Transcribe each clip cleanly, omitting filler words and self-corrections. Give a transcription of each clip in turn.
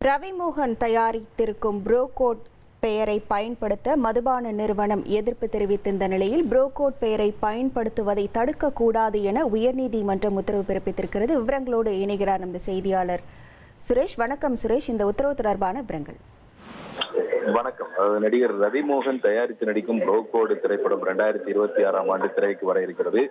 Ravi Mohan தயாரித்திருக்கும் Bro Code பெயரை பயன்படுத்த மதுபான நிறுவனம் எதிர்ப்பு தெரிவித்திருந்த நிலையில் ப்ரோகோட் பெயரை பயன்படுத்துவதை தடுக்கக்கூடாது என உயர்நீதிமன்றம் உத்தரவு பிறப்பித்திருக்கிறது. விவரங்களோடு இணைகிறார் நமது செய்தியாளர் சுரேஷ். வணக்கம் சுரேஷ், இந்த உத்தரவு தொடர்பான விவரங்கள். வணக்கம். நடிகர் ரவிமோகன் தயாரித்து நடிக்கும் ப்ரோகோட் திரைப்படம் 2026ஆம் ஆண்டு திரைக்கு வர இருக்கிறது.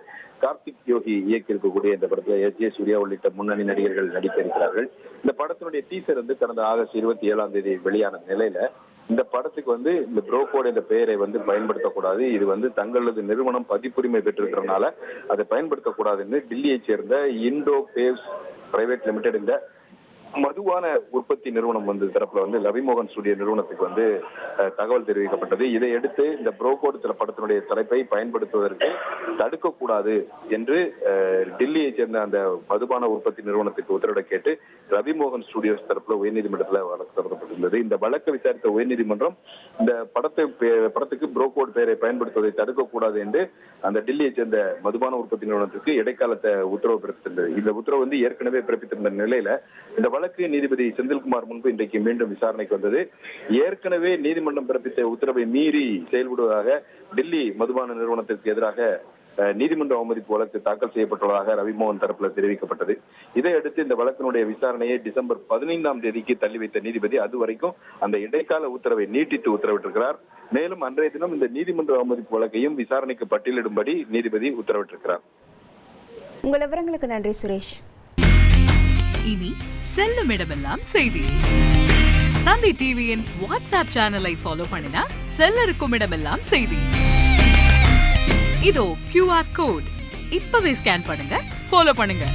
கார்த்திக் யோகி இயக்கியிருக்கக்கூடிய இந்த படத்தில் எஸ்.ஜே. சூர்யா உள்ளிட்ட முன்னணி நடிகர்கள் நடிக்க இருக்கிறார்கள். இந்த படத்தினுடைய டீசர் கடந்த ஆகஸ்ட் 27ஆம் தேதி வெளியான நிலையில இந்த படத்துக்கு இந்த ப்ரோகோட் என்ற பெயரை பயன்படுத்தக்கூடாது, இது தங்களது நிறுவனம் பதிப்புரிமை பெற்றிருக்கிறதுனால அதை பயன்படுத்தக்கூடாதுன்னு டில்லியை சேர்ந்த இண்டோ பேவ்ஸ் பிரைவேட் லிமிடெட் இந்த மதுவான உற்பத்தி நிறுவனம் தரப்புல ரவிமோகன் ஸ்டுடியோ நிறுவனத்துக்கு தகவல் தெரிவிக்கப்பட்டது. இதையடுத்து இந்த ப்ரோகோட் படத்தினுடைய தலைப்பை பயன்படுத்துவதற்கு தடுக்கக்கூடாது என்று டில்லியை சேர்ந்த அந்த மதுபான உற்பத்தி நிறுவனத்துக்கு உத்தரவிட கேட்டு ரவிமோகன் ஸ்டுடியோஸ் தரப்புல உயர்நீதிமன்றத்தில் வழக்கு தொடரப்பட்டிருந்தது. இந்த வழக்கை விசாரித்த உயர்நீதிமன்றம் இந்த படத்துக்கு ப்ரோகோட் பெயரை பயன்படுத்துவதை தடுக்கக்கூடாது என்று அந்த டில்லியை சேர்ந்த மதுபான உற்பத்தி நிறுவனத்துக்கு இடைக்காலத்தை உத்தரவு பிறப்பித்திருந்தது. இந்த உத்தரவு ஏற்கனவே பிறப்பித்திருந்த நிலையில இந்த வழக்கு நீதிபதி செந்தில்குமார் முன்பு இன்றைக்கு மீண்டும் விசாரணைக்கு வந்தது. ஏற்கனவே நீதிமன்றம் பிறப்பித்த உத்தரவை மீறி செயல்படுவதாக டில்லி மதுபான நிறுவனத்திற்கு எதிராக நீதிமன்ற அவமதிப்பு வழக்கு தாக்கல் செய்யப்பட்டுள்ளதாக ரவிமோகன் தரப்புல தெரிவிக்கப்பட்டது. இதையடுத்து இந்த வழக்கினுடைய விசாரணையை டிசம்பர் 15ஆம் தேதிக்கு தள்ளி வைத்த நீதிபதி அதுவரைக்கும் அந்த இடைக்கால உத்தரவை நீட்டித்து உத்தரவிட்டிருக்கிறார். மேலும் அன்றைய தினம் இந்த நீதிமன்ற அவமதிப்பு வழக்கையும் விசாரணைக்கு பட்டியலிடும்படி நீதிபதி உத்தரவிட்டிருக்கிறார். உங்கள் விவரங்களுக்கு நன்றி சுரேஷ். இனி செல்லும் இடமெல்லாம் செய்தி. தந்தி டிவியின் வாட்ஸ்அப் சேனலை ஃபாலோ பண்ணினா செல்ல இருக்கும் இடமெல்லாம் செய்தி. இதோ QR கோட் இப்பவே ஸ்கேன் பண்ணுங்க, ஃபாலோ பண்ணுங்க.